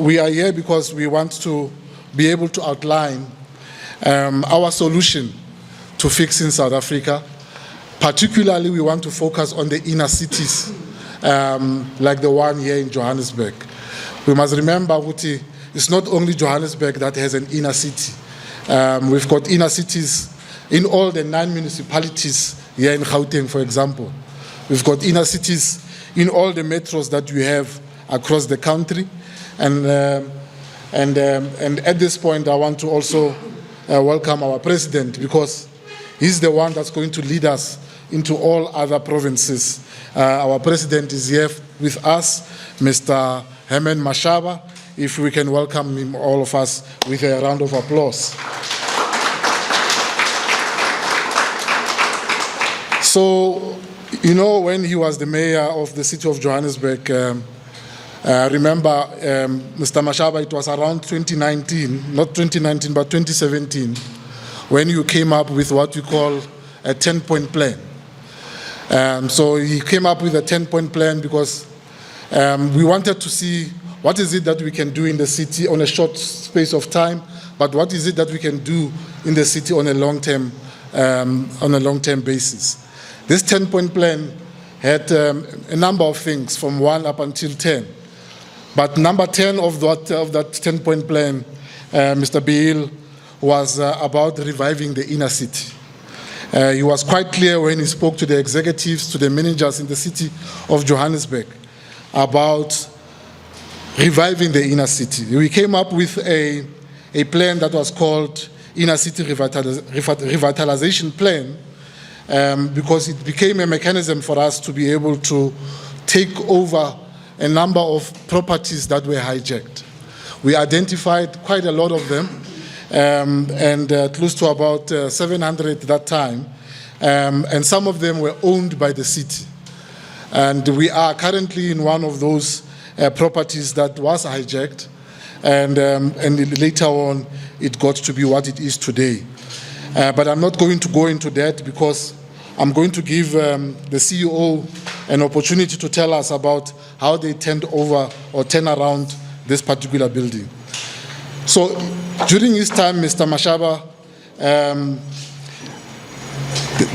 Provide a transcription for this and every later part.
we are here because we want to be able to outline our solution to fixing South Africa. Particularly, we want to focus on the inner cities, like the one here in Johannesburg. We must remember, Uti, it's not only Johannesburg that has an inner city. We've got inner cities in all the 9 municipalities here in Gauteng, for example. We've got inner cities in all the metros that we have across the country. And at this point, I want to also welcome our president, because he's the one that's going to lead us into all other provinces. Our president is here with us, Mr. Herman Mashaba. If we can welcome him, all of us, with a round of applause. So, you know, when he was the mayor of the city of Johannesburg, remember, Mr. Mashaba, it was around 2019, not 2019, but 2017, when you came up with what we call a 10-point plan. So he came up with a 10-point plan because we wanted to see what is it that we can do in the city on a short space of time, but what is it that we can do in the city on a long-term basis. This 10-point plan had a number of things from 1 up until 10. But number 10 of that 10-point plan, Mr. Bill, was about reviving the inner city. He was quite clear when he spoke to the executives, to the managers in the city of Johannesburg about reviving the inner city. We came up with a plan that was called Inner-City Revitalisation Plan, because it became a mechanism for us to be able to take over a number of properties that were hijacked. We identified quite a lot of them, and close to about 700 at that time, and some of them were owned by the city. And we are currently in one of those properties that was hijacked, and later on it got to be what it is today. But I'm not going to go into that, because I'm going to give the CEO an opportunity to tell us about how they turned over or turn around this particular building. So during his time, Mr. Mashaba,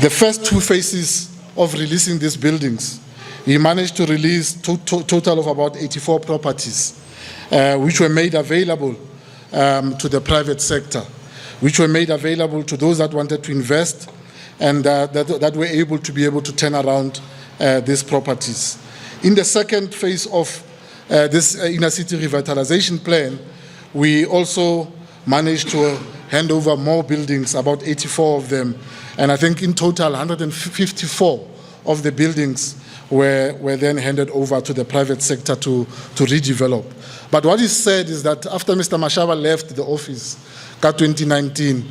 the first 2 phases of releasing these buildings, he managed to release total of about 84 properties, which were made available to the private sector, which were made available to those that wanted to invest, and that were able to turn around these properties. In the second phase of this inner-city revitalization plan, we also managed to hand over more buildings, about 84 of them, and I think in total 154 of the buildings were then handed over to the private sector to redevelop. But what is said is that after Mr. Mashaba left the office, 2019,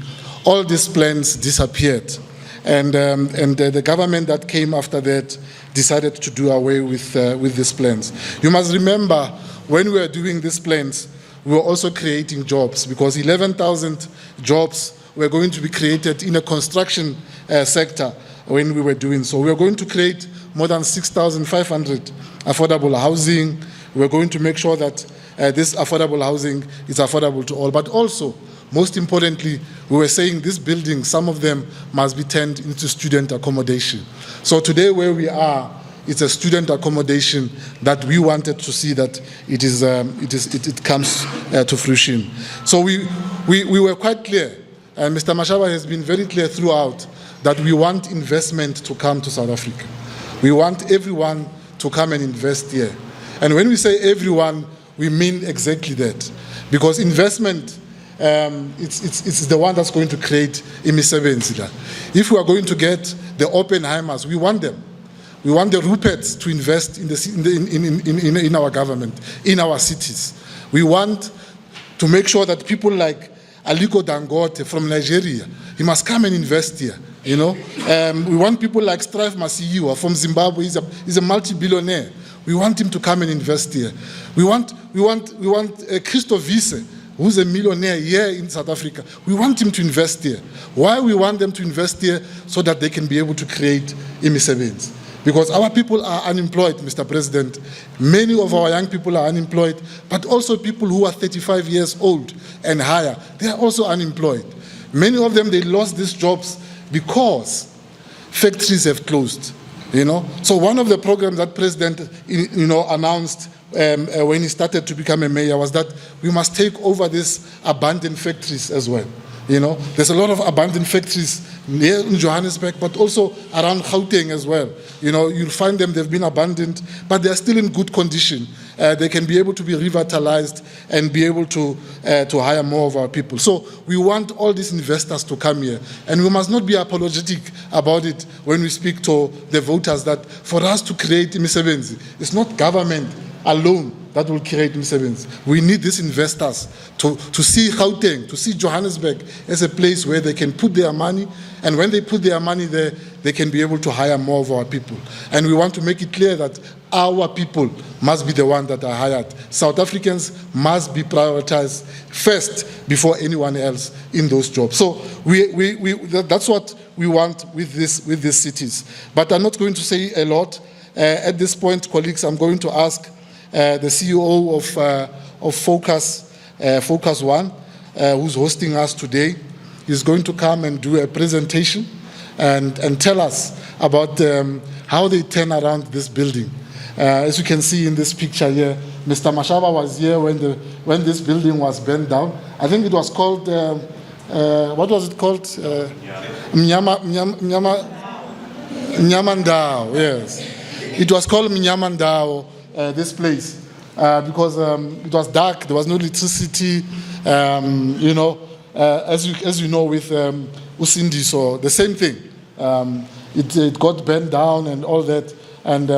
all these plans disappeared. And the government that came after that decided to do away with these plans. You must remember, when we were doing these plans, we were also creating jobs, because 11,000 jobs were going to be created in a construction sector when we were doing so. We were going to create more than 6,500 affordable housing. We were going to make sure that this affordable housing is affordable to all, but also, most importantly, we were saying these buildings, some of them must be turned into student accommodation. So today where we are, it's a student accommodation that we wanted to see that it comes to fruition. So we were quite clear, and Mr. Mashaba has been very clear throughout, that we want investment to come to South Africa. We want everyone to come and invest here. And when we say everyone, we mean exactly that. Because investment, it's the one that's going to create imisebenzi. If we are going to get the Oppenheimers, we want them. We want the Ruperts to invest in our government, in our cities. We want to make sure that people like Aliko Dangote from Nigeria, he must come and invest here. You know, we want people like Strive Masiyiwa from Zimbabwe. He's a multi-billionaire. We want him to come and invest here. We want Christo Wiese, who's a millionaire here in South Africa. We want him to invest here. Why we want them to invest here? So that they can be able to create imisebenzi. Because our people are unemployed, Mr. President. Many of our young people are unemployed, but also people who are 35 years old and higher, they are also unemployed. Many of them, they lost these jobs because factories have closed, So one of the programs that President, announced when he started to become a mayor was that we must take over these abandoned factories as well. There's a lot of abandoned factories here in Johannesburg, but also around Gauteng as well. You'll find them, they've been abandoned, but they're still in good condition. They can be able to be revitalized and be able to hire more of our people. So we want all these investors to come here. And we must not be apologetic about it when we speak to the voters that for us to create imisebenzi, it's not government alone that will create imisebenzi. We need these investors to see Gauteng, to see Johannesburg as a place where they can put their money, and when they put their money there, they can be able to hire more of our people. And we want to make it clear that our people must be the ones that are hired. South Africans must be prioritized first before anyone else in those jobs. So that's what we want with these cities. But I'm not going to say a lot. At this point, colleagues, I'm going to ask the CEO of Focus One, who's hosting us today, is going to come and do a presentation and tell us about how they turn around this building. As you can see in this picture here, Mr. Mashaba was here when this building was burned down. I think it was called, what was it called? Mnyamandao, yes. It was called Mnyamandao, this place, because it was dark, there was no electricity, as you know with Usindi, so the same thing. It got burned down and all that, and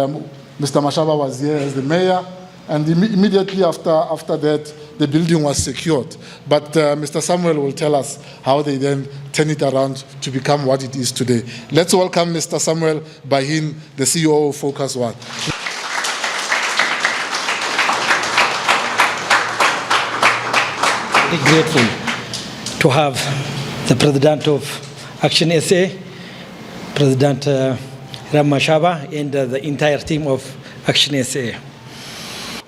Mr. Mashaba was here as the mayor, and immediately after that, the building was secured. But Mr. Samuel will tell us how they then turn it around to become what it is today. Let's welcome Mr. Samuel Bahin, the CEO of Focus One. Very grateful to have the President of ActionSA, President Herman Mashaba, and the entire team of ActionSA.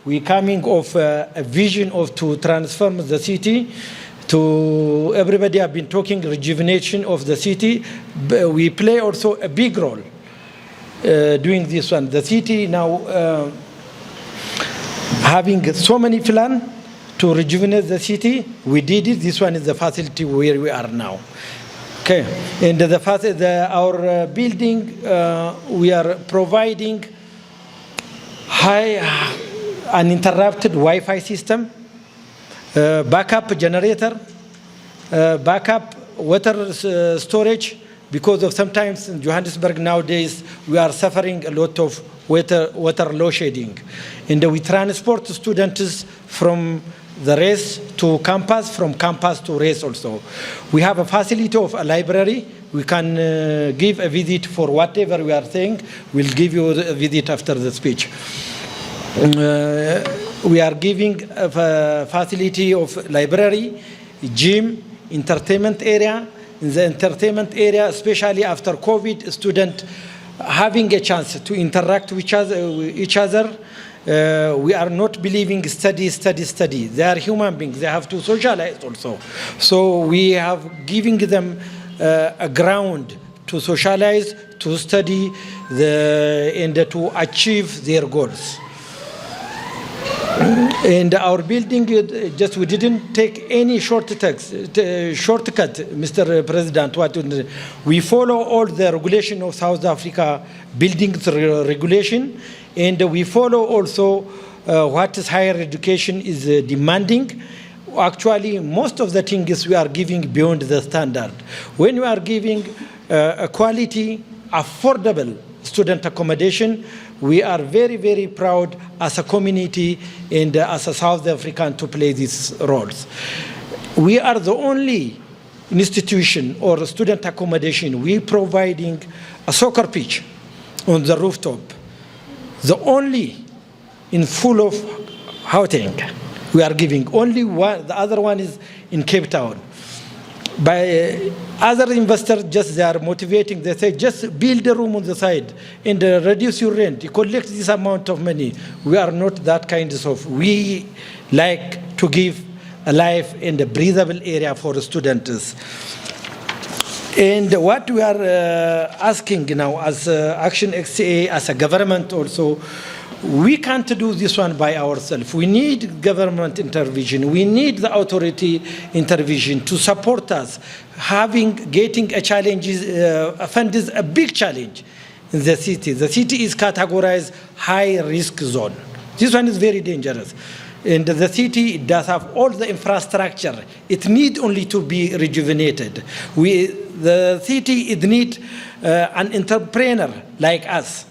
We're coming off a vision to transform the city. To everybody have been talking rejuvenation of the city. We play also a big role doing this one. The city now having so many plans to rejuvenate the city. We did it. This one is the facility where we are now. Okay, and our building, we are providing high uninterrupted Wi-Fi system, backup generator, backup water storage, because of sometimes in Johannesburg nowadays we are suffering a lot of water load shedding. And we transport students from the race to campus, from campus to race also. We have a facility of a library. We can give a visit for whatever we are saying. We'll give you a visit after the speech. We are giving a facility of library, gym, entertainment area. In the entertainment area, especially after COVID, students having a chance to interact with each other. We are not believing study. They are human beings. They have to socialize also. So we have giving them a ground to socialize, to study, and to achieve their goals. And our building, we didn't take any shortcut, Mr. President. We follow all the regulation of South Africa buildings regulation, and we follow also what is higher education is demanding. Actually, most of the things we are giving beyond the standard. When we are giving a quality, affordable student accommodation, we are very, very proud as a community and as a South African to play these roles. We are the only institution or student accommodation we providing a soccer pitch on the rooftop. The only in full of Gauteng we are giving. Only one, the other one is in Cape Town. by other investors, just they are motivating. They say, just build a room on the side and reduce your rent. You collect this amount of money. We are not that kind of. We like to give a life and a breathable area for the students. And what we are asking now as ActionSA, as a government also, we can't do this one by ourselves. We need government intervention. We need the authority intervention to support us. Getting a challenge, a fund is a big challenge in the city. The city is categorized high risk zone. This one is very dangerous. And the city does have all the infrastructure. It needs only to be rejuvenated. The city needs an entrepreneur like us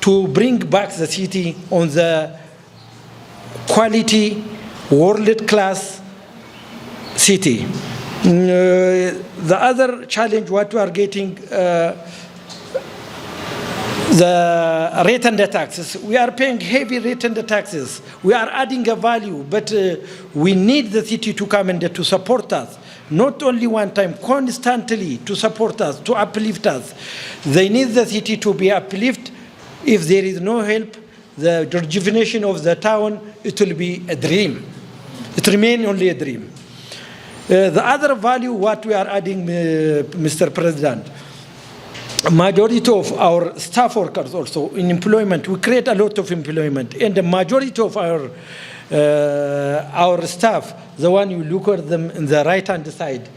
to bring back the city on the quality, world-class city. The other challenge what we are getting, the rate and the taxes. We are paying heavy rate and the taxes. We are adding a value, but we need the city to come and to support us. Not only one time, constantly to support us, to uplift us. They need the city to be uplifted. If there is no help, the rejuvenation of the town, it will be a dream. It remains only a dream. The other value what we are adding, Mr. President, majority of our staff workers also in employment, we create a lot of employment, and the majority of our staff, the one you look at them in the right-hand side,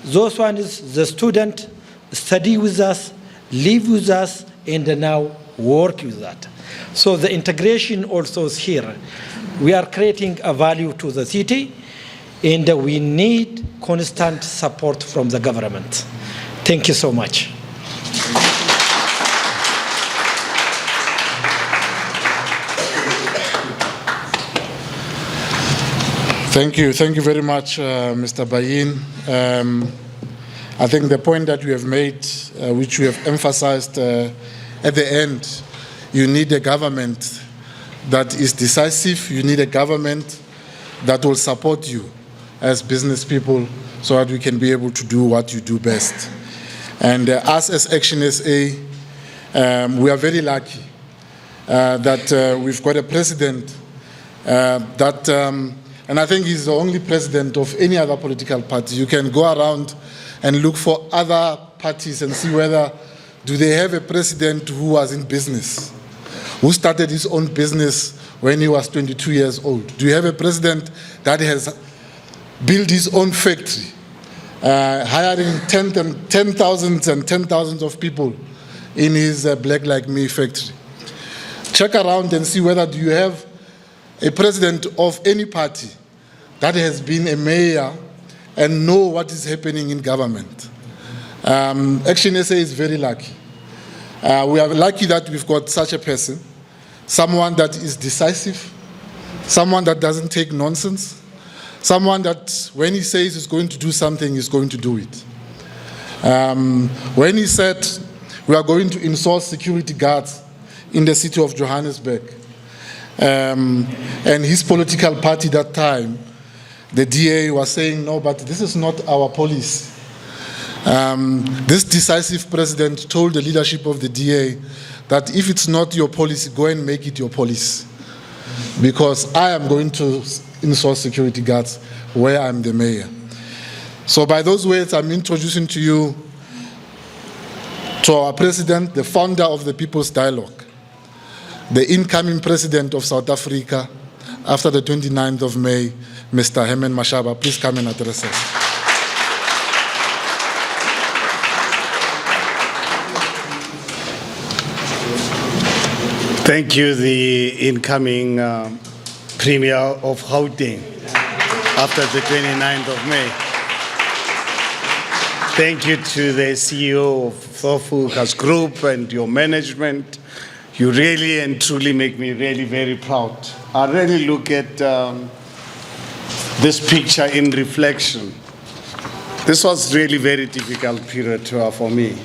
those ones, the student study with us, live with us, and now work with that. So the integration also is here. We are creating a value to the city, and we need constant support from the government. Thank you so much. Thank you very much, Mr. Bayin. I think the point that you have made, which you have emphasized at the end, you need a government that is decisive. You need a government that will support you as business people so that we can be able to do what you do best. And us as ActionSA, we are very lucky that we've got a president and I think he's the only president of any other political party. You can go around and look for other parties and see whether do they have a president who was in business, who started his own business when he was 22 years old. Do you have a president that has built his own factory, hiring 10,000s and 10,000s of people in his Black Like Me factory? Check around and see whether do you have a president of any party that has been a mayor and know what is happening in government. ActionSA is very lucky. We are lucky that we've got such a person, someone that is decisive, someone that doesn't take nonsense, someone that when he says he's going to do something, he's going to do it. When he said we are going to install security guards in the city of Johannesburg, and his political party that time, the DA was saying, no, but this is not our policy. This decisive president told the leadership of the DA that if it's not your policy, go and make it your policy. Because I am going to install security guards where I'm the mayor. So by those words, I'm introducing to you to our president, the founder of the People's Dialogue, the incoming president of South Africa after the 29th of May, Mr. Herman Mashaba. Please come and address us. Thank you, the incoming Premier of Gauteng after the 29th of May. Thank you to the CEO of Thofukas Group and your management. You really and truly make me really very proud. I really look at this picture in reflection. This was really very difficult period for me.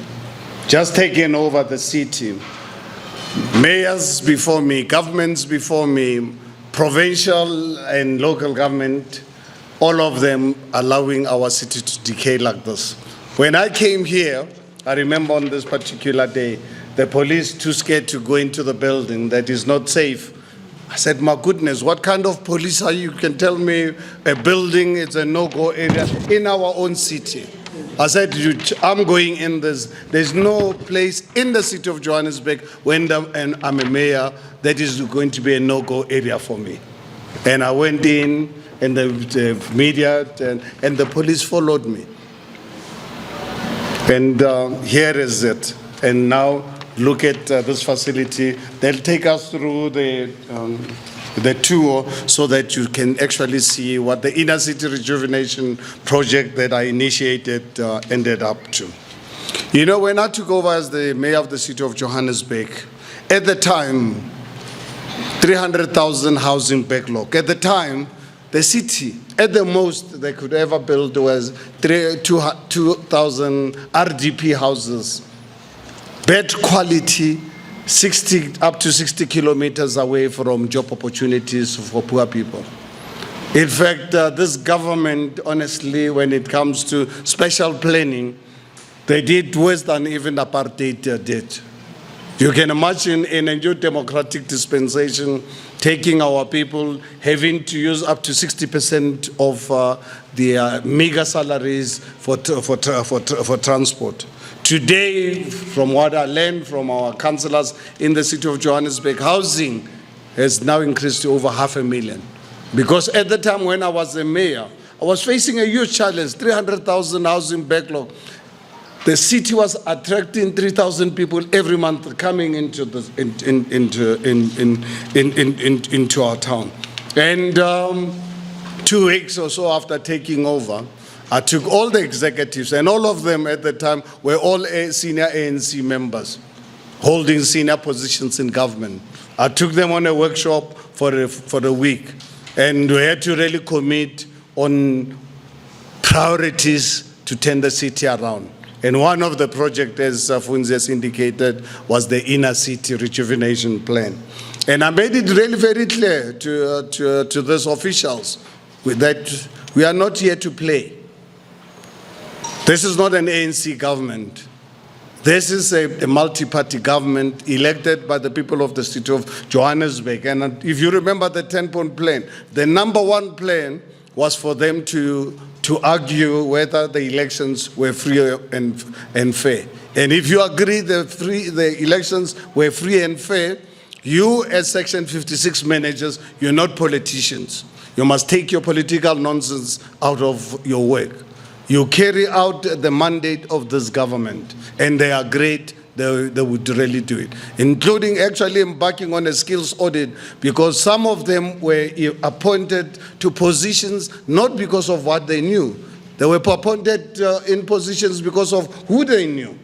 Just taking over the city. Mayors before me, governments before me, provincial and local government, all of them allowing our city to decay like this. When I came here, I remember on this particular day, the police too scared to go into the building that is not safe. I said, my goodness, what kind of police are you? You can tell me a building is a no-go area in our own city. I said, I'm going in this. There's no place in the city of Johannesburg and I'm a mayor that is going to be a no-go area for me. And I went in, and the media and the police followed me. And here is it. And now look at this facility. They'll take us through the tour so that you can actually see what the Inner-City Rejuvenation Project that I initiated ended up to. You know, when I took over as the mayor of the city of Johannesburg, at the time, 300,000 housing backlog. At the time, the city, at the most they could ever build was 2,000 RDP houses. Bad quality, up to 60 kilometers away from job opportunities for poor people. In fact, this government, honestly, when it comes to special planning, they did worse than even apartheid did. You can imagine in a new democratic dispensation, taking our people, having to use up to 60% of their meager salaries for transport. Today, from what I learned from our councillors in the city of Johannesburg, housing has now increased to over 500,000. Because at the time when I was a mayor, I was facing a huge challenge, 300,000 housing backlog. The city was attracting 3,000 people every month coming into into our town. And 2 weeks or so after taking over, I took all the executives, and all of them at the time were all senior ANC members, holding senior positions in government. I took them on a workshop for a week, and we had to really commit on priorities to turn the city around. And one of the projects, as Funzi has indicated, was the Inner-City Rejuvenation Plan. And I made it really very clear to these officials that we are not here to play. This is not an ANC government. This is a multi-party government elected by the people of the city of Johannesburg. And if you remember the 10-point plan, the number one plan was for them to argue whether the elections were free and fair. And if you agree the elections were free and fair, you as Section 56 managers, you're not politicians. You must take your political nonsense out of your work. You carry out the mandate of this government, and they are great. They would really do it, including actually embarking on a skills audit, because some of them were appointed to positions not because of what they knew. They were appointed in positions because of who they knew.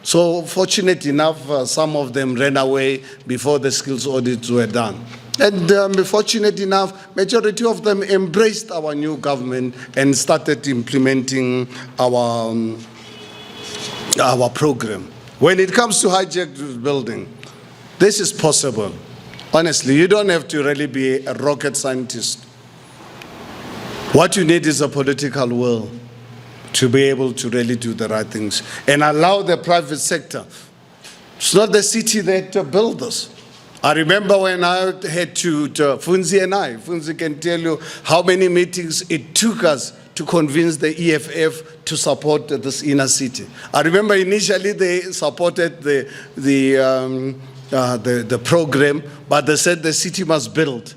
So fortunate enough, some of them ran away before the skills audits were done. And fortunate enough, majority of them embraced our new government and started implementing our program. When it comes to hijacked building, this is possible. Honestly, you don't have to really be a rocket scientist. What you need is a political will to be able to really do the right things and allow the private sector. It's not the city that built us. I remember when I had to Funzi and I, Funzi can tell you how many meetings it took us to convince the EFF to support this inner city. I remember initially they supported the program, but they said the city must build.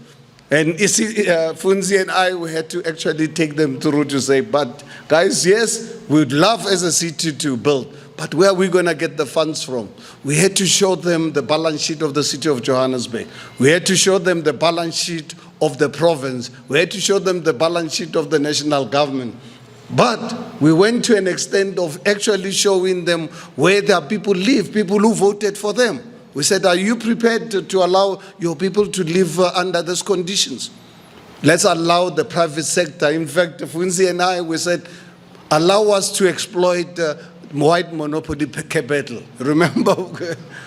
And Funzi and I, we had to actually take them through to say, but guys, yes, we would love as a city to build, but where are we going to get the funds from? We had to show them the balance sheet of the city of Johannesburg. We had to show them the balance sheet of the province. We had to show them the balance sheet of the national government. But we went to an extent of actually showing them where their people live, people who voted for them. We said, are you prepared to allow your people to live under these conditions? Let's allow the private sector. In fact, Funzi and I, we said, allow us to exploit white monopoly capital. Remember,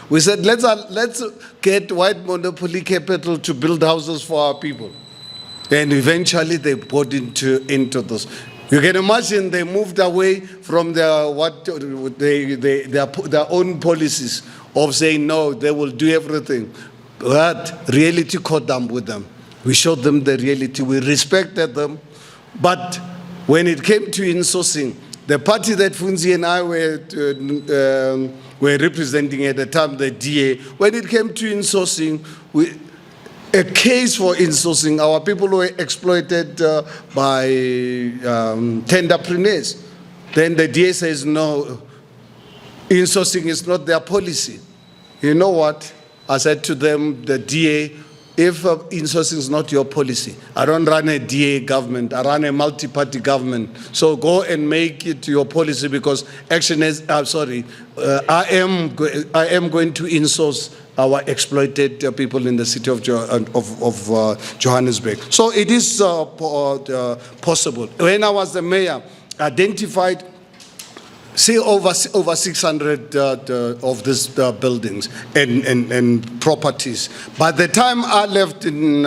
we said, let's get white monopoly capital to build houses for our people. And eventually they bought into this. You can imagine they moved away from their own policies of saying no, they will do everything. But reality caught up with them. We showed them the reality. We respected them. But when it came to insourcing, the party that Funzi and I were representing at the time, the DA, when it came to insourcing, a case for insourcing, our people were exploited by tenderpreneurs. Then the DA says, no, insourcing is not their policy. You know what? I said to them, the DA, if insourcing is not your policy, I don't run a DA government, I run a multi-party government. So go and make it your policy, because I am going to insource our exploited people in the city of Johannesburg. So it is possible. When I was the mayor, identified over 600 of these buildings and properties. By the time I left in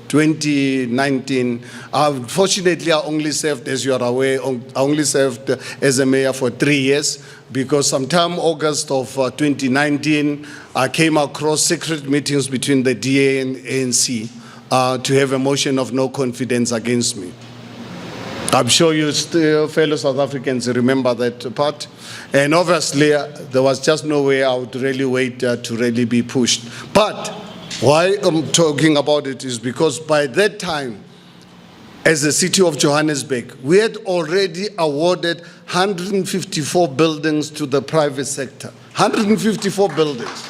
2019, unfortunately I only served, as you are aware, I only served as a mayor for 3 years, because sometime August of 2019, I came across secret meetings between the DA and ANC to have a motion of no confidence against me. I'm sure you still, fellow South Africans, remember that part. And obviously, there was just no way I would really wait to really be pushed. But why I'm talking about it is because by that time, as the city of Johannesburg, we had already awarded 154 buildings to the private sector. 154 buildings.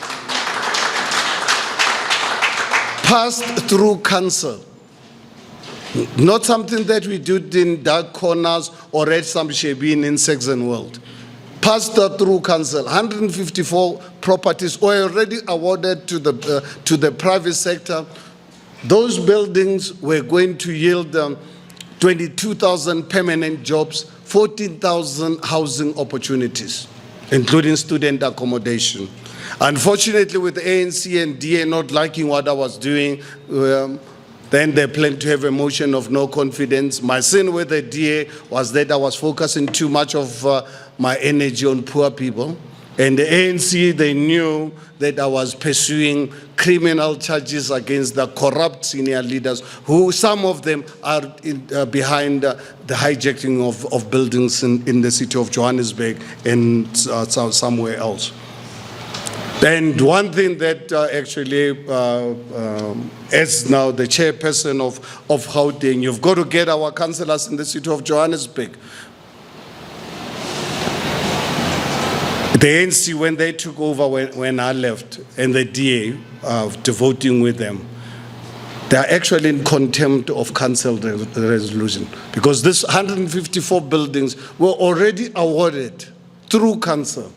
Passed through council. Not something that we did in dark corners or at some shebeen in Saxon world. Passed through council, 154 properties were already awarded to the private sector. Those buildings were going to yield 22,000 permanent jobs, 14,000 housing opportunities, including student accommodation. Unfortunately, with the ANC and DA not liking what I was doing, then they planned to have a motion of no confidence. My sin with the DA was that I was focusing too much of my energy on poor people. And the ANC, they knew that I was pursuing criminal charges against the corrupt senior leaders, who some of them are behind the hijacking of buildings in the city of Johannesburg and somewhere else. And one thing that actually, as now the chairperson of Gauteng, you've got to get our councillors in the city of Johannesburg. The ANC, when they took over, when I left, and the DA, voting with them, they are actually in contempt of council resolution, because this 154 buildings were already awarded through council.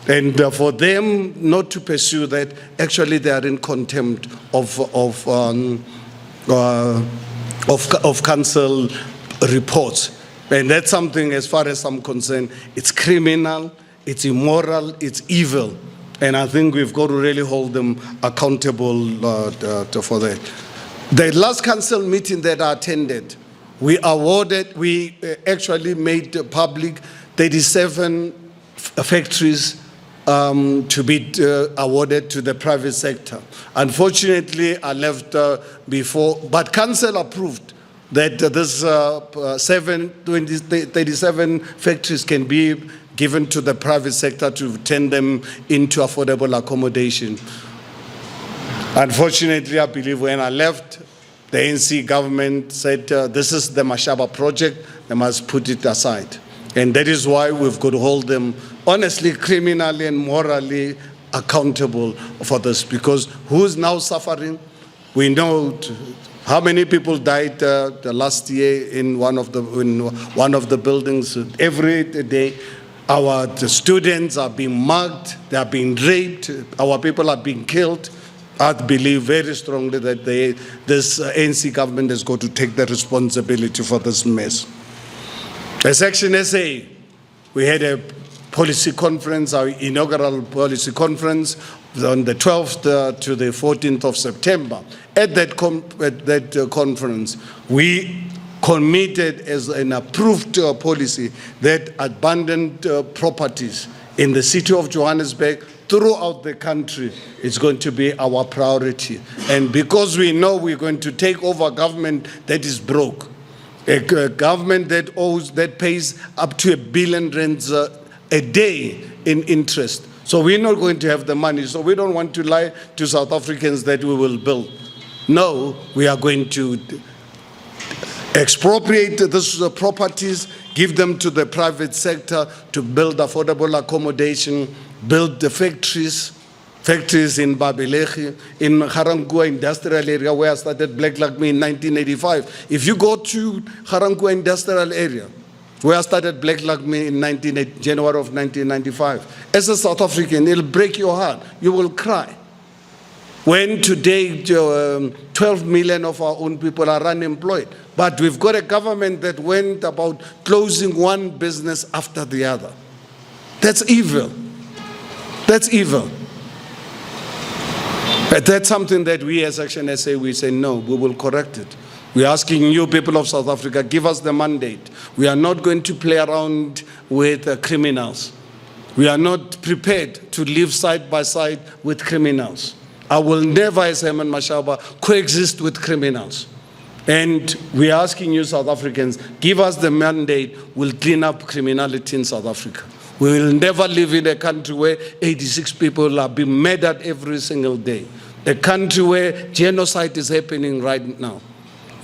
And for them not to pursue that, actually they are in contempt of council reports. And that's something, as far as I'm concerned, it's criminal, it's immoral, it's evil. And I think we've got to really hold them accountable for that. The last council meeting that I attended, we actually made public 37 factories to be awarded to the private sector. Unfortunately, I left before, but council approved that this 37 factories can be given to the private sector to turn them into affordable accommodation. Unfortunately, I believe when I left, the ANC government said, this is the Mashaba project, they must put it aside. And that is why we've got to hold them honestly, criminally and morally accountable for this, because who's now suffering? We know how many people died the last year in one of the buildings. Every day, our students are being mugged, they are being raped, our people are being killed. I believe very strongly that this ANC government has got to take the responsibility for this mess. As ActionSA, we had a policy conference, our inaugural policy conference on the 12th to the 14th of September. At that conference, we committed as an approved policy that abandoned properties in the city of Johannesburg, throughout the country, is going to be our priority. And because we know we're going to take over a government that is broke, a government that pays up to R1 billion a day in interest. So we're not going to have the money. So we don't want to lie to South Africans that we will build. No, we are going to expropriate these properties, give them to the private sector to build affordable accommodation, build the factories in Babelegi, in Garangua industrial area where I started Black Like Me in 1985. If you go to Garangua industrial area, where I started Black Like Me in January of 1995, as a South African, it'll break your heart. You will cry. When today 12 million of our own people are unemployed, but we've got a government that went about closing one business after the other. That's evil. That's evil. But that's something that we as ActionSA, we say no, we will correct it. We're asking you people of South Africa, give us the mandate. We are not going to play around with criminals. We are not prepared to live side by side with criminals. I will never, as Herman Mashaba, coexist with criminals. And we are asking you South Africans, give us the mandate, we'll clean up criminality in South Africa. We will never live in a country where 86 people are being murdered every single day. A country where genocide is happening right now.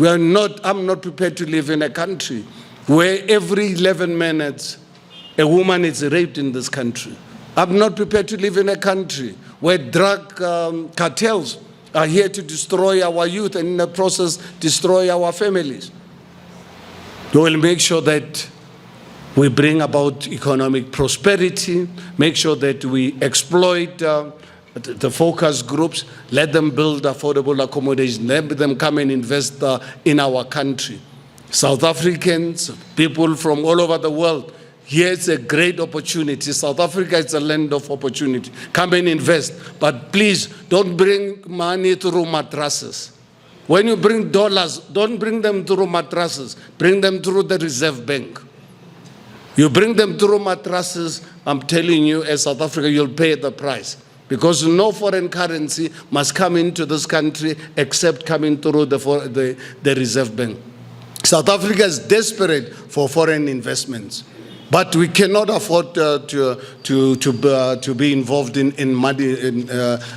I'm not prepared to live in a country where every 11 minutes a woman is raped in this country. I'm not prepared to live in a country where drug cartels are here to destroy our youth and in the process destroy our families. We will make sure that we bring about economic prosperity, make sure that we exploit the focus groups, let them build affordable accommodation, let them come and invest in our country. South Africans, people from all over the world, here's a great opportunity. South Africa is a land of opportunity. Come and invest, but please don't bring money through mattresses. When you bring dollars, don't bring them through mattresses, bring them through the Reserve Bank. You bring them through mattresses, I'm telling you, as South Africa, you'll pay the price. Because no foreign currency must come into this country except coming through the Reserve Bank. South Africa is desperate for foreign investments. But we cannot afford to be involved in money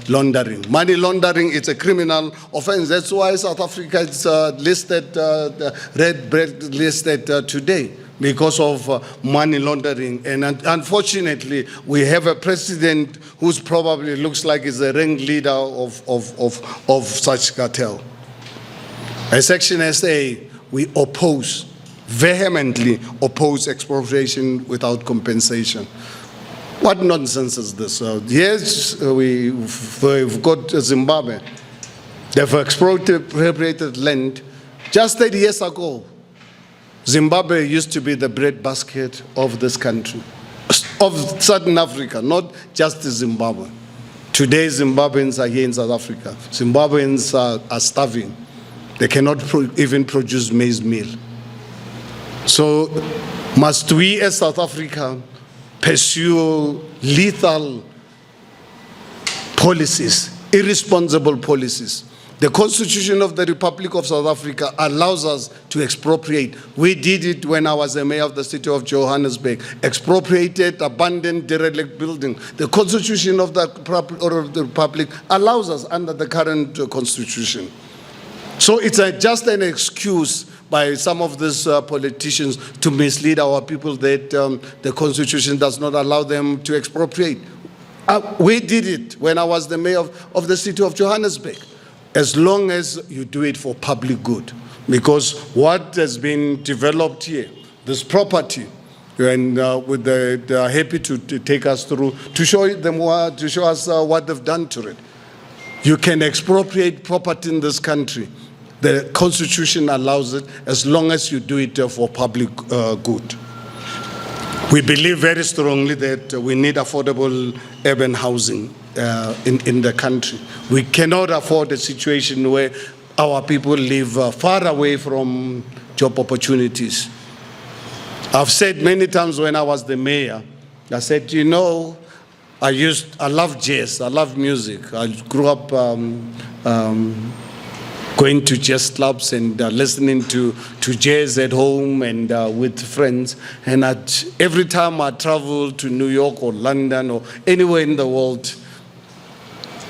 laundering. Money laundering is a criminal offense. That's why South Africa is listed, red listed today, because of money laundering. And unfortunately, we have a president who's probably looks like he's a ringleader of such cartel. As ActionSA, we vehemently oppose expropriation without compensation. What nonsense is this? Yes, we've got Zimbabwe. They've expropriated land. Just 30 years ago, Zimbabwe used to be the breadbasket of this country, of Southern Africa, not just Zimbabwe. Today, Zimbabweans are here in South Africa. Zimbabweans are starving. They cannot even produce maize meal. So must we as South Africa pursue lethal policies, irresponsible policies? The Constitution of the Republic of South Africa allows us to expropriate. We did it when I was the mayor of the City of Johannesburg. Expropriated, abandoned, derelict building. The Constitution of the Republic allows us under the current Constitution. So it's just an excuse by some of these politicians to mislead our people that the Constitution does not allow them to expropriate. We did it when I was the mayor of the City of Johannesburg, as long as you do it for public good. Because what has been developed here, this property, and they're happy to take us through, to show us what they've done to it. You can expropriate property in this country. The Constitution allows it as long as you do it for public good. We believe very strongly that we need affordable urban housing in the country. We cannot afford a situation where our people live far away from job opportunities. I've said many times when I was the mayor, I said, you know, I love jazz, I love music. I grew up going to jazz clubs and listening to jazz at home and with friends. And every time I travel to New York or London or anywhere in the world,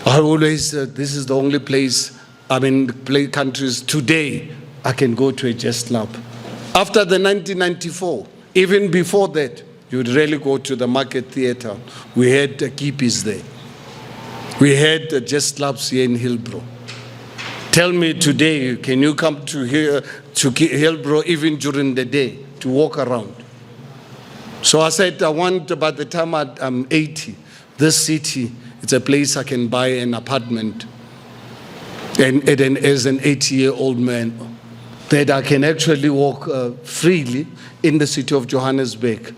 I always, this is the only place, countries today, I can go to a jazz club. After the 1994, even before that, you'd really go to the Market Theatre. We had Kippies there. We had jazz clubs here in Hillbrow. Tell me today, can you come to here to Hillbrow even during the day to walk around? So I said, I want, by the time I'm 80, this city, it's a place I can buy an apartment. And as an 80-year-old man, that I can actually walk freely in the city of Johannesburg,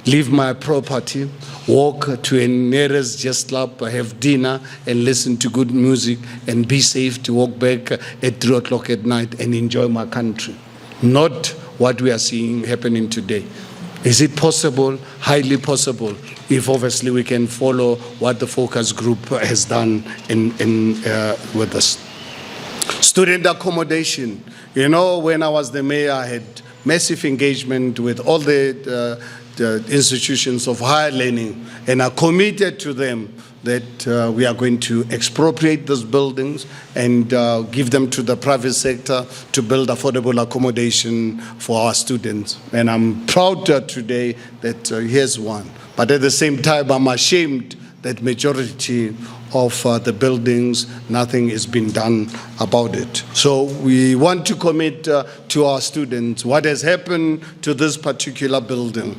leave my property, walk to a nearest jazz club, have dinner, and listen to good music, and be safe to walk back at 3 o'clock at night and enjoy my country. Not what we are seeing happening today. Is it possible? Highly possible, if obviously we can follow what the focus group has done with us. Student accommodation. You know, when I was the mayor, I had massive engagement with all the institutions of higher learning, and I committed to them that we are going to expropriate those buildings and give them to the private sector to build affordable accommodation for our students. And I'm proud today that here's one. But at the same time, I'm ashamed that majority of the buildings, nothing has been done about it. So we want to commit to our students what has happened to this particular building.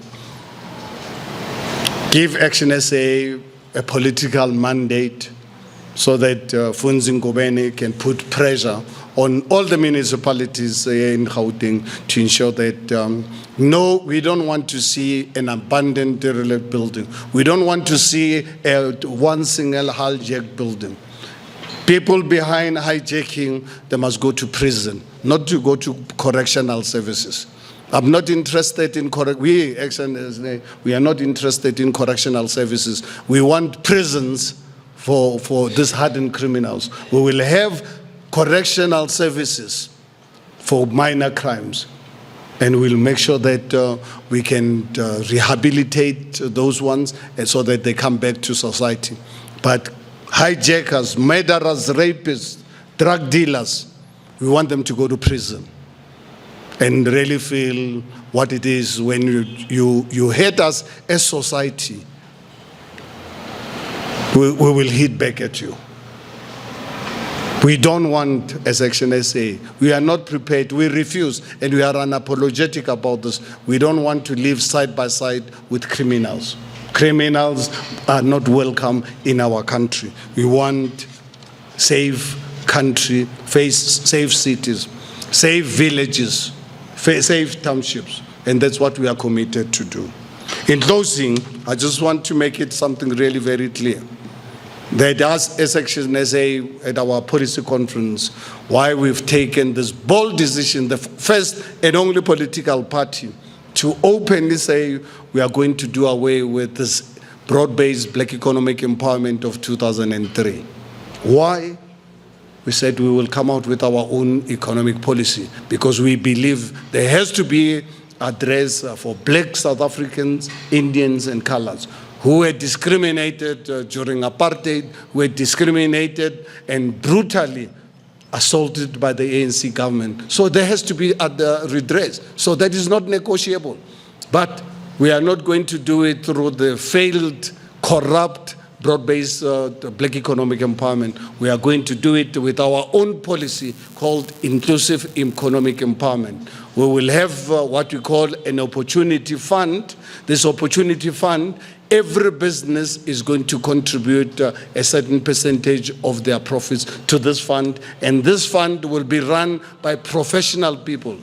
Give ActionSA a political mandate so that Funzi Ngobeni can put pressure on all the municipalities in Gauteng to ensure that no, we don't want to see an abandoned derelict building. We don't want to see one single hijacked building. People behind hijacking, they must go to prison, not to go to correctional services. I'm not interested in we are not interested in correctional services. We want prisons for these hardened criminals. We will have correctional services for minor crimes, and we'll make sure that we can rehabilitate those ones and so that they come back to society. But hijackers, murderers, rapists, drug dealers, we want them to go to prison and really feel what it is when you hate us as society. We will hit back at you. We don't want, as ActionSA, we are not prepared, we refuse, and we are unapologetic about this. We don't want to live side by side with criminals. Criminals are not welcome in our country. We want safe country, safe cities, safe villages, safe townships, and that's what we are committed to do. In closing, I just want to make it something really very clear. That us as ActionSA at our policy conference, why we've taken this bold decision, the first and only political party, to openly say we are going to do away with this broad-based black economic empowerment of 2003. Why? We said we will come out with our own economic policy because we believe there has to be address for black South Africans, Indians, and colors who were discriminated during apartheid, were discriminated and brutally assaulted by the ANC government. So there has to be a redress. So that is not negotiable. But we are not going to do it through the failed, corrupt, broad-based black economic empowerment. We are going to do it with our own policy called inclusive economic empowerment. We will have what we call an opportunity fund. This opportunity fund, every business is going to contribute a certain percentage of their profits to this fund, and this fund will be run by professional people.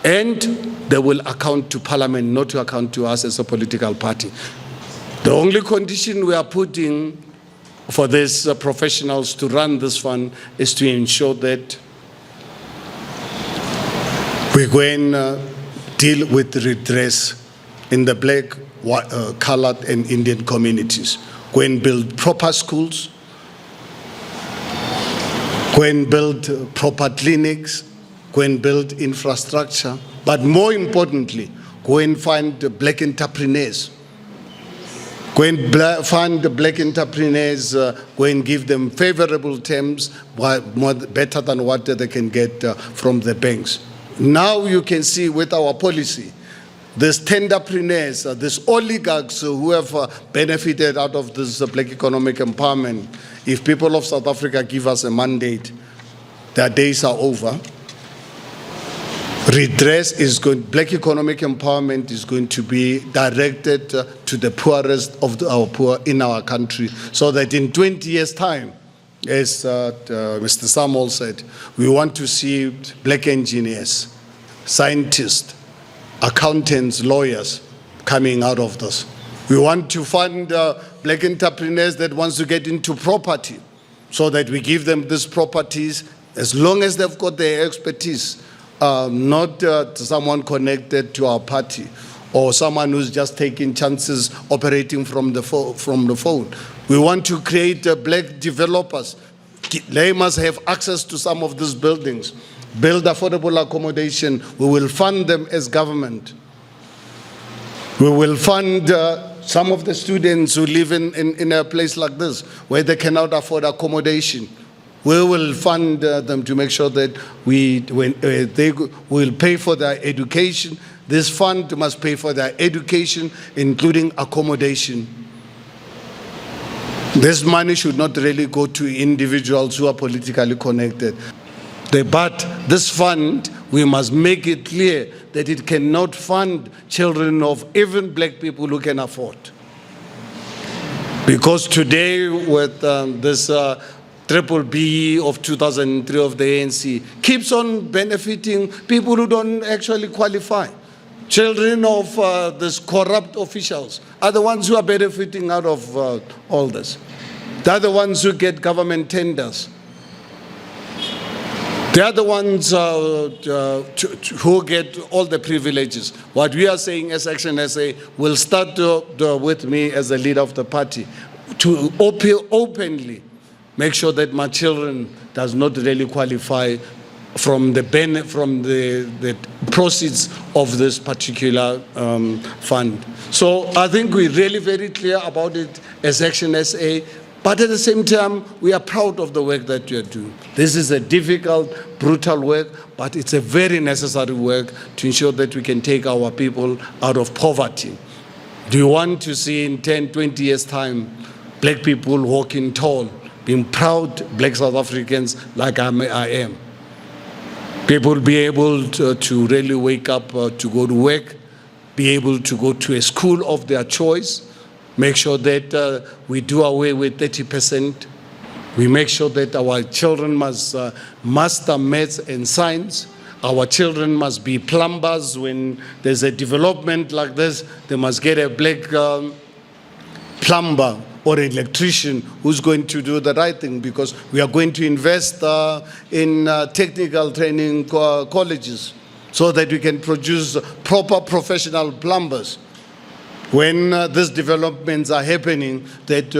And they will account to Parliament, not to account to us as a political party. The only condition we are putting for these professionals to run this fund is to ensure that we're going to deal with redress in the black, colored, and Indian communities. Go and build proper schools, go and build proper clinics, go and build infrastructure, but more importantly, go and find black entrepreneurs. Go and find the black entrepreneurs, go and give them favorable terms, better than what they can get from the banks. Now you can see with our policy, these tenderpreneurs, these oligarchs who have benefited out of this black economic empowerment, if people of South Africa give us a mandate, their days are over. Redress is going, black economic empowerment is going to be directed to the poorest of our poor in our country, so that in 20 years' time, as Mr. Samuel said, we want to see black engineers, scientists, accountants, lawyers coming out of this. We want to fund black entrepreneurs that wants to get into property, so that we give them these properties as long as they've got their expertise, not someone connected to our party or someone who's just taking chances operating from the phone. We want to create black developers. They must have access to some of these buildings. Build affordable accommodation. We will fund them as government. We will fund some of the students who live in a place like this, where they cannot afford accommodation. We will fund them to make sure that they will pay for their education. This fund must pay for their education, including accommodation. This money should not really go to individuals who are politically connected. But this fund, we must make it clear that it cannot fund children of even black people who can afford. Because today, with this Triple B of 2003 of the ANC, keeps on benefiting people who don't actually qualify. Children of these corrupt officials are the ones who are benefiting out of all this. They're the ones who get government tenders. They are the ones who get all the privileges. What we are saying as ActionSA will start with me as the leader of the party to openly make sure that my children does not really qualify from the proceeds of this particular fund. So I think we're really very clear about it as ActionSA. But at the same time, we are proud of the work that you are doing. This is a difficult, brutal work, but it's a very necessary work to ensure that we can take our people out of poverty. Do you want to see in 10, 20 years' time, black people walking tall, being proud black South Africans like I am? People be able to really wake up to go to work, be able to go to a school of their choice, make sure that we do away with 30%. We make sure that our children must master maths and science. Our children must be plumbers. When there's a development like this, they must get a black plumber or an electrician who's going to do the right thing, because we are going to invest in technical training colleges so that we can produce proper professional plumbers. When these developments are happening, that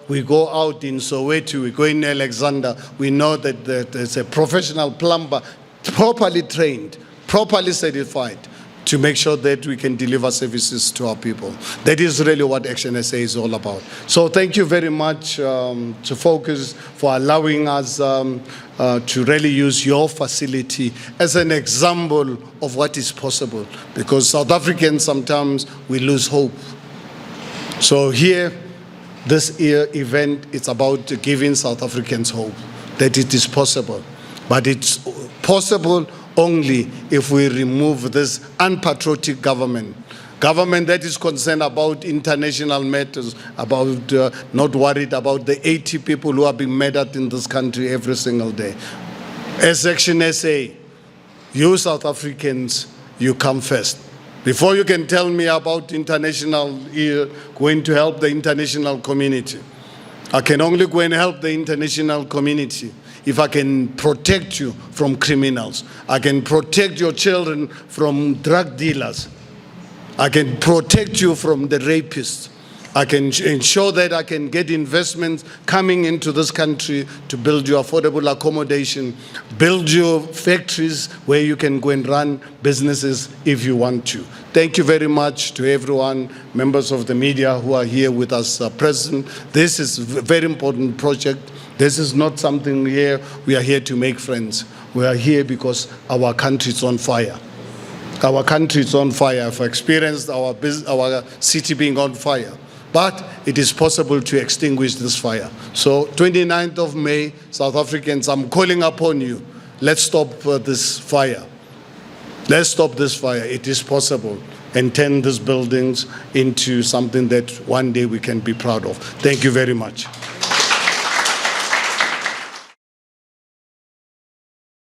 we go out in Soweto, we go in Alexander, we know that there's a professional plumber, properly trained, properly certified, to make sure that we can deliver services to our people. That is really what ActionSA is all about. So thank you very much to Focus for allowing us to really use your facility as an example of what is possible. Because South Africans, sometimes we lose hope. So here, this event, it's about giving South Africans hope that it is possible. But it's possible only if we remove this unpatriotic government that is concerned about international matters, about not worried about the 80 people who are being murdered in this country every single day. As ActionSA, you South Africans, you come first. Before you can tell me about international, going to help the international community, I can only go and help the international community if I can protect you from criminals. I can protect your children from drug dealers. I can protect you from the rapists. I can ensure that I can get investments coming into this country to build you affordable accommodation, build you factories where you can go and run businesses if you want to. Thank you very much to everyone, members of the media who are here with us present. This is a very important project. This is not something here, we are here to make friends. We are here because our country is on fire. Our country is on fire. I've experienced our city being on fire. But it is possible to extinguish this fire. So 29th of May, South Africans, I'm calling upon you. Let's stop this fire. Let's stop this fire. It is possible. And turn these buildings into something that one day we can be proud of. Thank you very much.